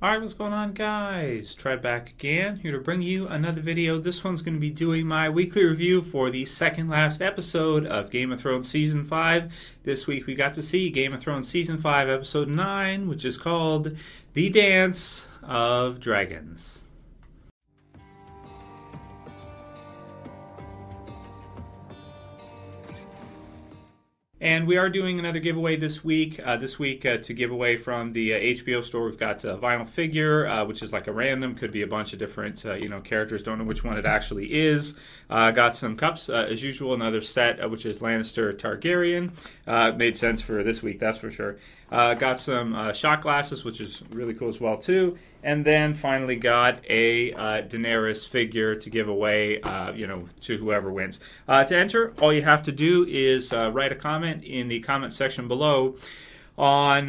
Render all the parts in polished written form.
Alright, what's going on, guys? Trev back again, here to bring you another video. This one's going to be doing my weekly review for the second last episode of Game of Thrones Season 5. This week we got to see Game of Thrones Season 5, Episode 9, which is called The Dance of Dragons. And we are doing another giveaway this week. To give away from the HBO store, we've got a vinyl figure, which is like a random, could be a bunch of different, characters. Don't know which one it actually is. Got some cups, as usual. Another set, which is Lannister Targaryen. Made sense for this week, that's for sure. Got some shot glasses, which is really cool as well too. And then finally got a Daenerys figure to give away, to whoever wins. To enter, all you have to do is write a comment in the comment section below on,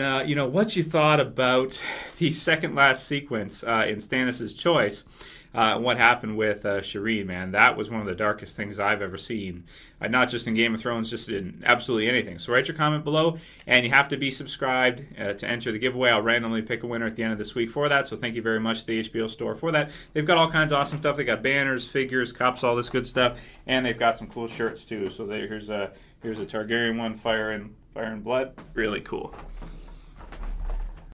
what you thought about the second last sequence in Stannis' choice. What happened with Mereen, man. That was one of the darkest things I've ever seen. Not just in Game of Thrones, just in absolutely anything. So write your comment below, and you have to be subscribed to enter the giveaway. I'll randomly pick a winner at the end of this week for that, so thank you very much to the HBO store for that. They've got all kinds of awesome stuff. They got banners, figures, cups, all this good stuff, and they've got some cool shirts too. So here's a Targaryen one, Fire and Blood. Really cool.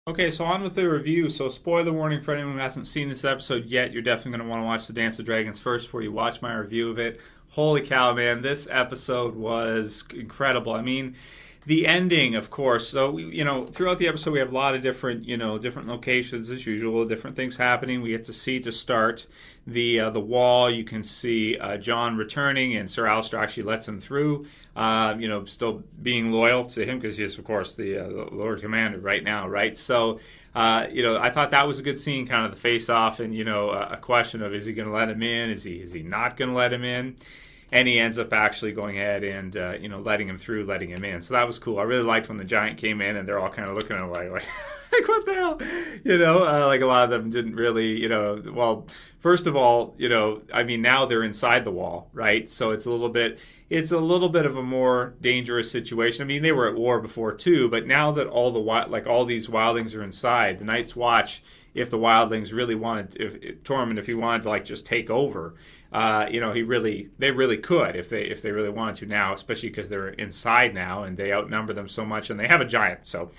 Okay, so on with the review. So spoiler warning for anyone who hasn't seen this episode yet. You're definitely going to want to watch The Dance of Dragons first before you watch my review of it. Holy cow, man. This episode was incredible. I mean, the ending, of course. So, throughout the episode we have a lot of different, different locations as usual, different things happening. We get to see to start the wall. You can see Jon returning, and Sir Alistair actually lets him through, still being loyal to him because he is, of course, the Lord Commander right now, right? So, I thought that was a good scene, kind of the face-off and, a question of, is he going to let him in? Is he not going to let him in? And he ends up actually going ahead and, letting him through, letting him in. So that was cool. I really liked when the giant came in and they're all kind of looking at him like what the hell? Like a lot of them didn't really, well, first of all, now they're inside the wall, right? So it's a little bit of a more dangerous situation. I mean, they were at war before too, but now that all these wildlings are inside, the Night's Watch, if the wildlings really wanted, if he wanted to just take over, they really could if they really wanted to now, especially because they're inside now and they outnumber them so much and they have a giant. So,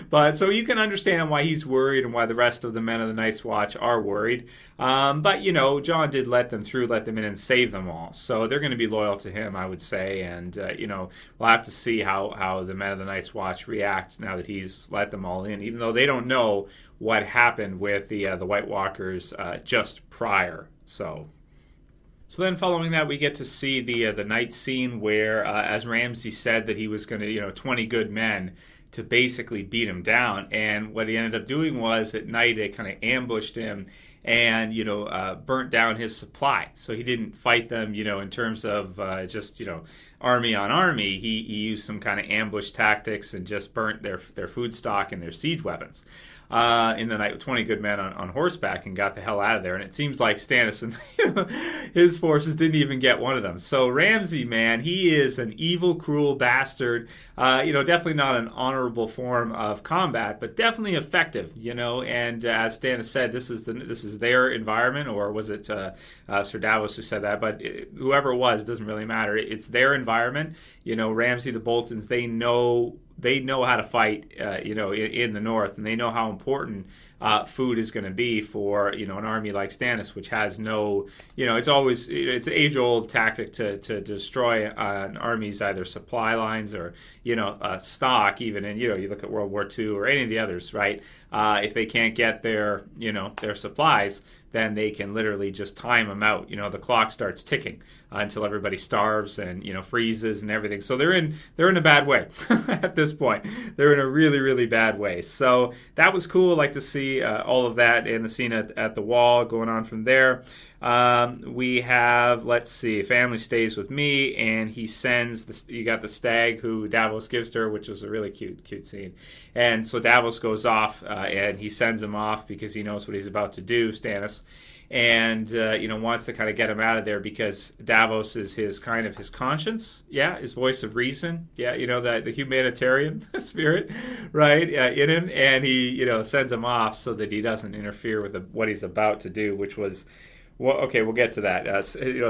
but so you can understand why he's worried and why the rest of the men of the Night's Watch are worried. But Jon did let them in and save them all. So they're going to be loyal to him, I would say. And, we'll have to see how the men of the Night's Watch react now that he's let them all in, even though they don't know what happened with the White Walkers just prior. So then following that, we get to see the night scene where, as Ramsay said that he was going to, 20 good men to basically beat him down. And what he ended up doing was at night they kind of ambushed him and, burnt down his supply. So he didn't fight them, in terms of army on army. He used some kind of ambush tactics and just burnt their food stock and their siege weapons. In the night with 20 good men on horseback and got the hell out of there. And it seems like Stannis and his forces didn't even get one of them. So Ramsay, man, he is an evil, cruel bastard. Definitely not an honorable form of combat, but definitely effective. And as Stannis said, this is their environment, or was it Sir Davos who said that? But whoever it was, doesn't really matter. It's their environment. Ramsay, the Boltons, they know how to fight, in the north, and they know how important food is going to be for, an army like Stannis, which has no, it's an age-old tactic to destroy an army's either supply lines or, stock, even, and, you look at World War II or any of the others, right? If they can't get their supplies, then they can literally just time them out. The clock starts ticking until everybody starves and, freezes and everything. So they're in a bad way at this point. They're in a really, really bad way. So that was cool. I like to see all of that in the scene at the wall going on from there. We have, let's see, family stays with me, and he sends, you got the stag who Davos gives to her, which was a really cute scene. And so Davos goes off, and he sends him off because he knows what he's about to do, Stannis. and wants to kind of get him out of there because Davos is his conscience, his voice of reason, the humanitarian spirit, right, in him, and he sends him off so that he doesn't interfere with what he's about to do, which was. Well, okay, we'll get to that,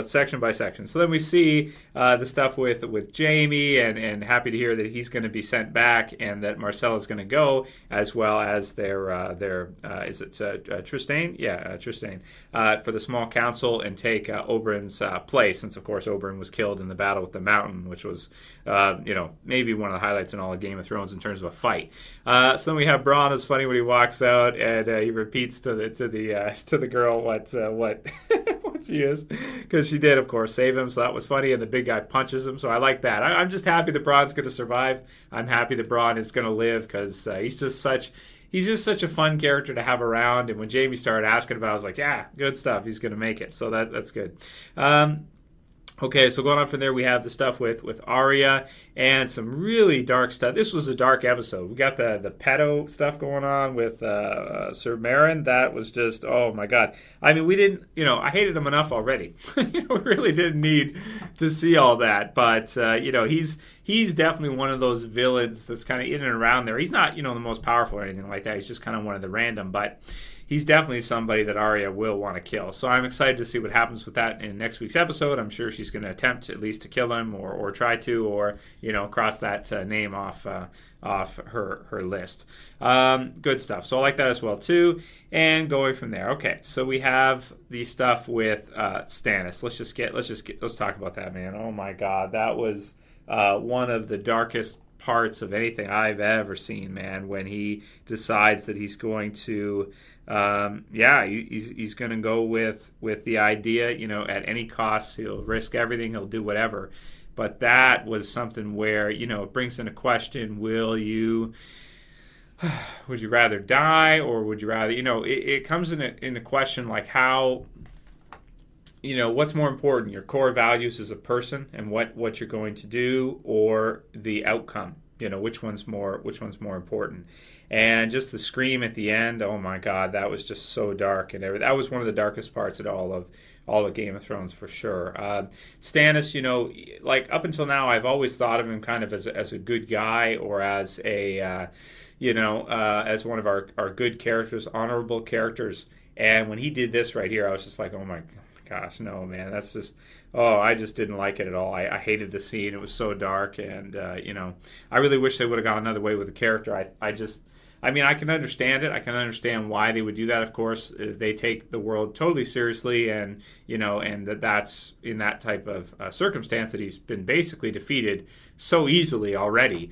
section by section. So then we see the stuff with Jaime, and happy to hear that he's going to be sent back, and that Marcella's going to go, as well as their is it Trystane? Yeah, Trystane, for the small council and take Oberyn's place, since of course Oberyn was killed in the battle with the Mountain, which was maybe one of the highlights in all of Game of Thrones in terms of a fight. So then we have Bronn. It's funny when he walks out and he repeats to the girl what what she is, because she did, of course, save him, so that was funny, and the big guy punches him, so I like that. I'm just happy that Bronn's going to survive. I'm happy that Bronn is going to live, because he's just such a fun character to have around, and when Jaime started asking about it, I was like, yeah, good stuff, he's going to make it, so that's good. Okay, so going on from there, we have the stuff with Arya and some really dark stuff. This was a dark episode. We got the pedo stuff going on with Sir Mereen. That was just, oh my God. I mean, we didn't, I hated him enough already. We really didn't need to see all that. But, he's definitely one of those villains that's kind of in and around there. He's not, the most powerful or anything like that. He's just kind of one of the random, but he's definitely somebody that Arya will want to kill. So I'm excited to see what happens with that in next week's episode. I'm sure she's going to attempt at least to kill him or try to, or, cross that name off her list. Good stuff. So I like that as well, too. And going from there. Okay, so we have the stuff with Stannis. Let's talk about that, man. Oh, my God. That was one of the darkest parts of anything I've ever seen, man, when he decides that he's going to he's going to go with the idea, at any cost, he'll risk everything, he'll do whatever. But that was something where, it brings into question, would you rather die, or would you rather, it comes into question, like how, what's more important, your core values as a person and what you're going to do, or the outcome, which one's more important. And just the scream at the end, oh my God, that was just so dark, and that was one of the darkest parts of all of Game of Thrones, for sure. Stannis, like up until now, I've always thought of him kind of as a good guy, or as a as one of our good characters, honorable characters. And when he did this right here, I was just like, oh my gosh, no, man, that's just, I just didn't like it at all. I hated the scene. It was so dark, and I really wish they would have gone another way with the character. I mean, I can understand it. I can understand why they would do that. Of course, they take the world totally seriously, and and that's in that type of circumstance that he's been basically defeated so easily already.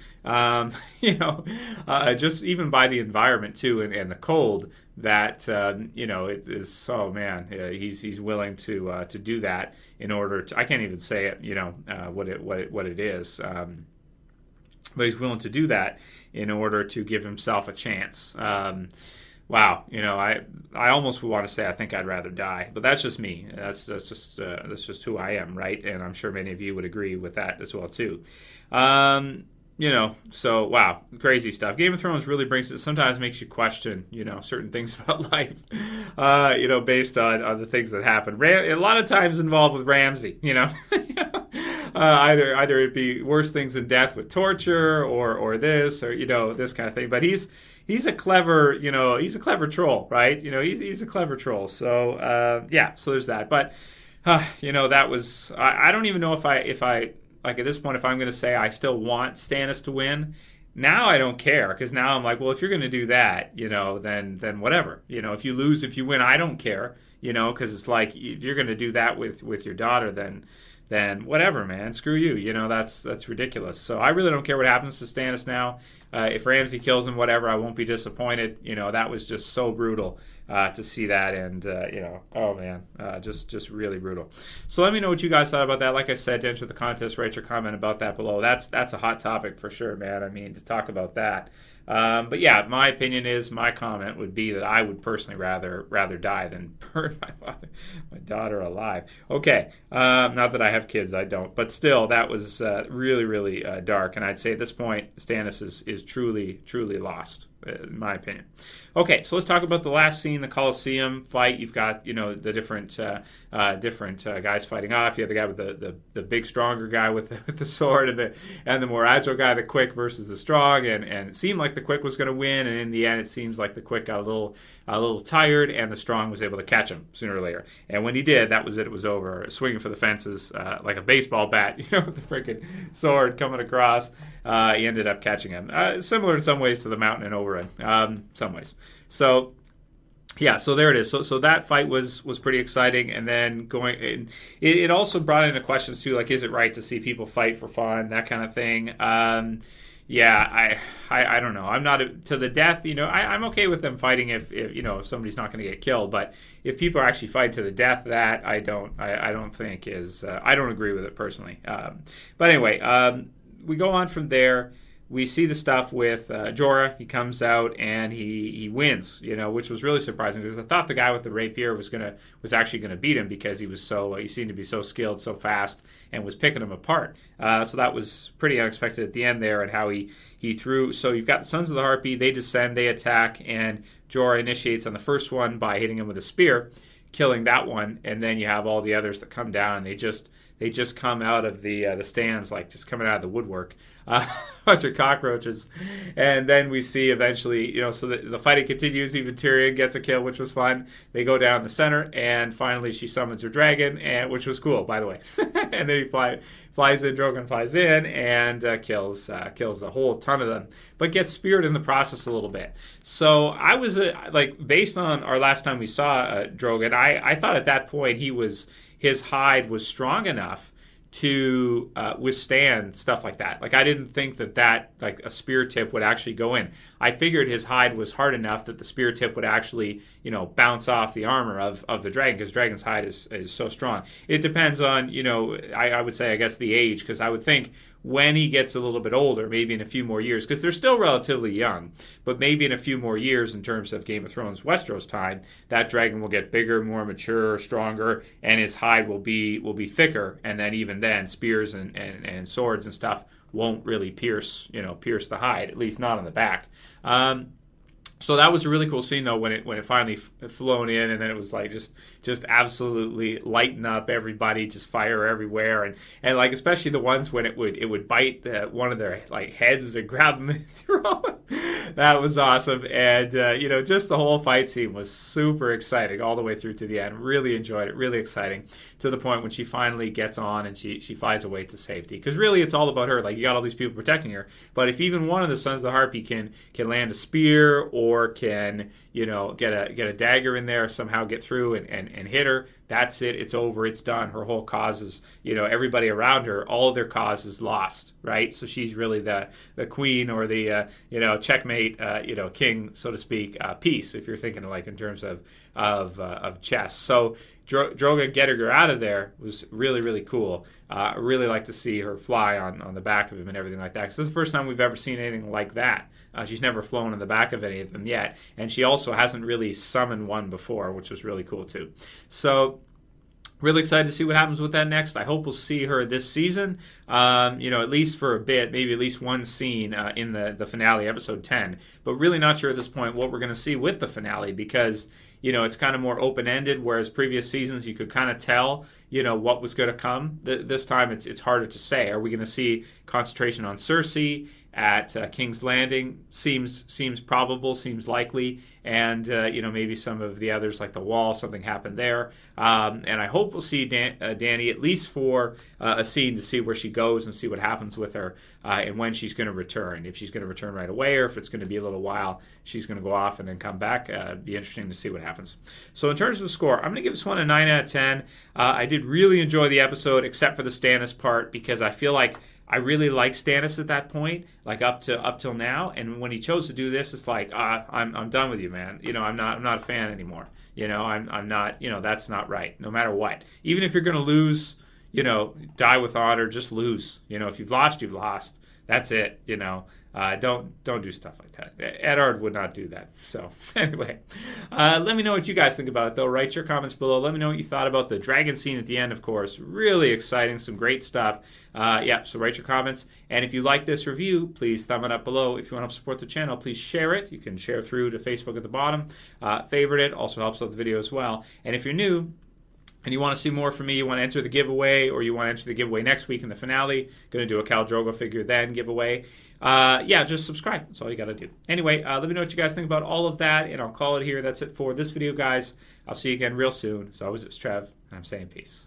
Just even by the environment too, and the cold. That it is. Oh man, he's willing to do that in order to. I can't even say it. What it is. But he's willing to do that in order to give himself a chance. Wow, I almost would want to say I think I'd rather die, but that's just me. That's just who I am, right? And I'm sure many of you would agree with that as well too. So wow, crazy stuff. Game of Thrones really sometimes makes you question, certain things about life, based on the things that happen. A lot of times involved with Ramsay, either it be worse things than death with torture, or this, or this kind of thing. But he's a clever, he's a clever troll, right? He's a clever troll. So so there's that. But that was, I don't even know if I. Like at this point, if I'm going to say I still want Stannis to win, now I don't care, because now I'm like, well, if you're going to do that, then whatever. If you lose, if you win, I don't care. Because it's like, if you're going to do that with your daughter, then whatever, man, screw you. That's ridiculous. So I really don't care what happens to Stannis now. If Ramsay kills him, whatever, I won't be disappointed. That was just so brutal to see that, and oh man, just really brutal. So let me know what you guys thought about that. Like I said, to enter the contest, write your comment about that below. That's a hot topic for sure, man. I mean, to talk about that. But yeah, my comment would be that I would personally rather die than burn my daughter alive. Okay, not that I have kids, I don't, but still, that was really, really dark. And I'd say at this point, Stannis is truly, truly lost. in my opinion. Okay, so let's talk about the last scene, the Coliseum fight. You've got, the different guys fighting off. You have the guy with the big, stronger guy with the sword, and the more agile guy, the quick versus the strong. And it seemed like the quick was going to win, and in the end, it seems like the quick got a little tired, and the strong was able to catch him sooner or later. And when he did, that was it. It was over. Swinging for the fences like a baseball bat, with the freaking sword coming across. He ended up catching him. Similar in some ways to the Mountain and Oberyn, some ways. So, yeah, so there it is. So that fight was pretty exciting, and then it also brought into questions too, like, is it right to see people fight for fun, that kind of thing. Yeah, I don't know. I'm not to the death. I'm okay with them fighting if somebody's not going to get killed. But if people are actually fighting to the death, that I don't think is. I don't agree with it personally. But anyway, we go on from there. We see the stuff with Jorah. He comes out and he wins, which was really surprising because I thought the guy with the rapier was actually gonna beat him because he seemed to be so skilled, so fast, and was picking him apart. So that was pretty unexpected at the end there, and how he threw. So you've got the Sons of the Harpy. They descend, they attack, and Jorah initiates on the first one by hitting him with a spear, killing that one, and then you have all the others that come down. And they just come out of the stands, like just coming out of the woodwork, a bunch of cockroaches. And then we see eventually, so the fighting continues. Even Tyrion gets a kill, which was fun. They go down the center, and finally she summons her dragon, which was cool, by the way. And then he flies in, Drogon flies in, and kills a whole ton of them, but gets speared in the process a little bit. So I was based on our last time we saw Drogon, I thought at that point his hide was strong enough to withstand stuff like that. Like, I didn't think that like a spear tip would actually go in. I figured his hide was hard enough that the spear tip would actually, bounce off the armor of the dragon, because dragon's hide is so strong. It depends on, I would say, I guess, the age, because I would think when he gets a little bit older, maybe in a few more years, because they're still relatively young, but maybe in a few more years in terms of Game of Thrones Westeros time, that dragon will get bigger, more mature, stronger, and his hide will be thicker, and then even then spears and swords and stuff won't really pierce the hide, at least not on the back. So that was a really cool scene, though, when it finally flown in, and then it was like just absolutely lighten up everybody, just fire everywhere, and like especially the ones when it would bite one of their like heads and grab them and throw them. That was awesome, and just the whole fight scene was super exciting all the way through to the end. Really enjoyed it, really exciting, to the point when she finally gets on and she flies away to safety. Because really, it's all about her. Like, you got all these people protecting her, but if even one of the Sons of the Harpy can land a spear, or can get a dagger in there, somehow get through and hit her, that's it. It's over. It's done. Her whole cause is, everybody around her, all of their cause is lost, right? So she's really the queen, or the checkmate, king, so to speak, piece, if you're thinking like in terms of chess. So Drogon getting her out of there was really, really cool. I really like to see her fly on the back of him and everything like that, because this is the first time we've ever seen anything like that. She's never flown on the back of any of them yet, and she also hasn't really summoned one before, which was really cool too. So really excited to see what happens with that next. I hope we'll see her this season, at least for a bit, maybe at least one scene in the finale, episode 10. But really not sure at this point what we're going to see with the finale, because it's kind of more open-ended, whereas previous seasons you could kind of tell, what was going to come. This time it's harder to say. Are we going to see concentration on Cersei at King's Landing? Seems probable, seems likely, and maybe some of the others like the Wall, something happened there. And I hope we'll see Dany at least for a scene to see where she goes and see what happens with her, and when she's going to return. If she's going to return right away, or if it's going to be a little while, she's going to go off and then come back. It'd be interesting to see what happens. So in terms of the score, I'm going to give this one a 9 out of 10. I did really enjoy the episode, except for the Stannis part, because I feel like I really like Stannis at that point, like up till now. And when he chose to do this, it's like, I'm done with you, man. I'm not a fan anymore. I'm not. That's not right. No matter what, even if you're going to lose, die with honor, just lose. If you've lost, you've lost. that's it. Don't do stuff like that. Eddard would not do that. So anyway, let me know what you guys think about it, though. Write your comments below. Let me know what you thought about the dragon scene at the end, of course. Really exciting, some great stuff. So write your comments. And if you like this review, please thumb it up below. If you want to support the channel, please share it. You can share through to Facebook at the bottom. Favorite it. Also helps out the video as well. And if you're new, and you want to see more from me, you want to enter the giveaway, or you want to enter the giveaway next week in the finale, going to do a Khal Drogo figure then giveaway, just subscribe. That's all you got to do. Anyway, let me know what you guys think about all of that, and I'll call it here. That's it for this video, guys. I'll see you again real soon. As always, it's Trev, and I'm saying peace.